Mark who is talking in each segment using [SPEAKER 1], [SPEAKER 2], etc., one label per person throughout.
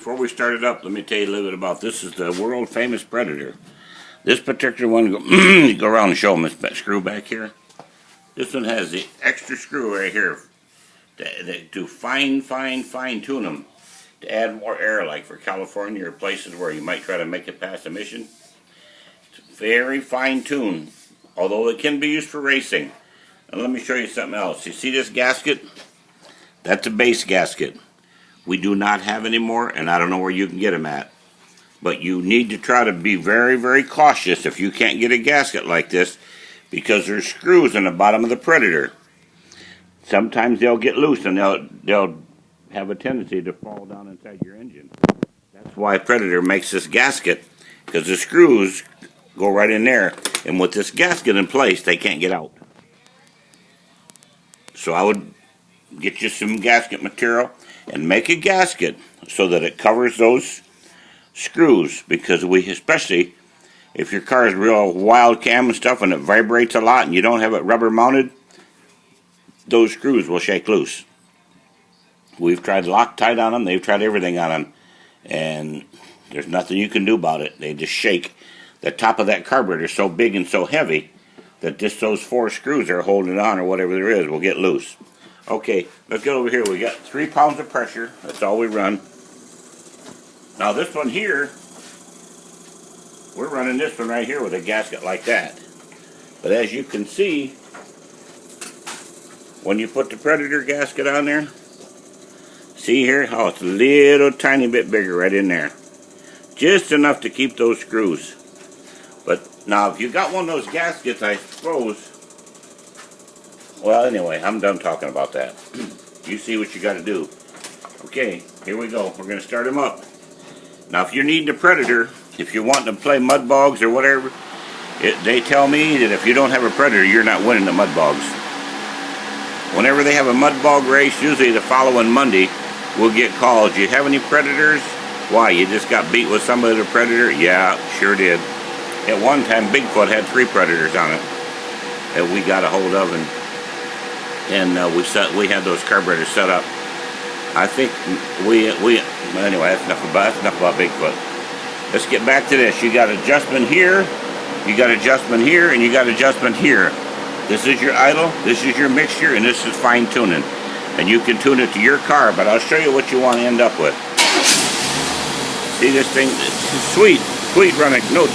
[SPEAKER 1] Before we start it up, let me tell you a little bit about this. Is the world famous Predator. This particular one, go around and show them this screw back here. This one has the extra screw right here to fine tune them to add more air, like for California or places where you might try to make it past emission. It's very fine tuned, although it can be used for racing. And let me show you something else. You see this gasket? That's a base gasket. We do not have any more, and I don't know where you can get them at. But you need to try to be very cautious if you can't get a gasket like this, because there's screws in the bottom of the Predator. Sometimes they'll get loose and they'll have a tendency to fall down inside your engine. That's why Predator makes this gasket, because the screws go right in there, and with this gasket in place, they can't get out. So I would get you some gasket material and make a gasket so that it covers those screws, because especially if your car is real wild cam and stuff and it vibrates a lot and you don't have it rubber mounted, those screws will shake loose. We've tried Loctite on them, they've tried everything on them, and there's nothing you can do about it. They just shake. The top of that carburetor is so big and so heavy that just those 4 screws are holding it on, or whatever there is, will get loose. Okay, let's get over here. We got 3 pounds of pressure. That's all we run. Now this one here, we're running this one right here with a gasket like that. But as you can see, when you put the Predator gasket on there, see here how it's a little tiny bit bigger right in there. Just enough to keep those screws. But now if you got one of those gaskets, I suppose, well anyway, I'm done talking about that. You see what you got to do. Okay, here we go. We're going to start them up. Now if you're needing a Predator, if you're wanting to play mud bogs or whatever, they tell me that if you don't have a Predator, you're not winning the mud bogs. Whenever they have a mud bog race, usually the following Monday, we'll get called. Do you have any Predators? Why, you just got beat with somebody with a Predator? Yeah, sure did. At one time, Bigfoot had 3 Predators on it that we got a hold of, and we had those carburetors set up. I think anyway, that's enough about Bigfoot. Let's get back to this. You got adjustment here, you got adjustment here, and you got adjustment here. This is your idle, this is your mixture, and this is fine tuning. And you can tune it to your car, but I'll show you what you want to end up with. See this thing? It's sweet running. No,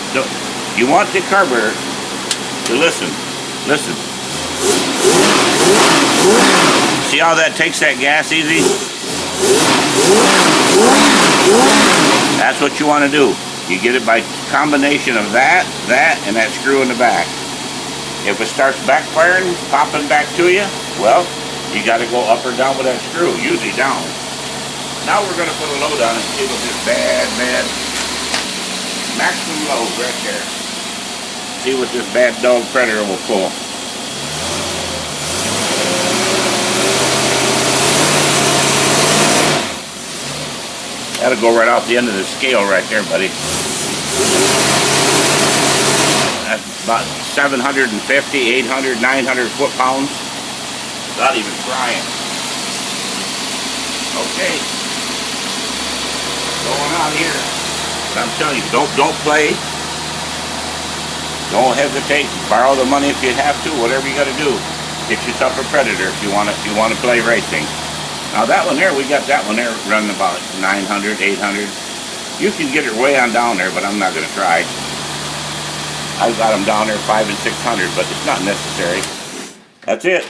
[SPEAKER 1] you want the carburetor to listen. See how that takes that gas easy? That's what you want to do. You get it by combination of that, and that screw in the back. If it starts backfiring, popping back to you, well, you got to go up or down with that screw, usually down. Now we're going to put a load on it and see what this bad maximum load right there. See what this bad dog Predator will pull. That'll go right off the end of the scale right there, buddy. That's about 750, 800, 900 foot-pounds. Not even trying. Okay. Going on here. But I'm telling you, don't play. Don't hesitate. Borrow the money if you have to. Whatever you got to do. Get yourself a Predator if you want to play racing. Now that one there, we got that one there running about 900, 800. You can get it way on down there, but I'm not going to try. I've got them down there 500 and 600, but it's not necessary. That's it.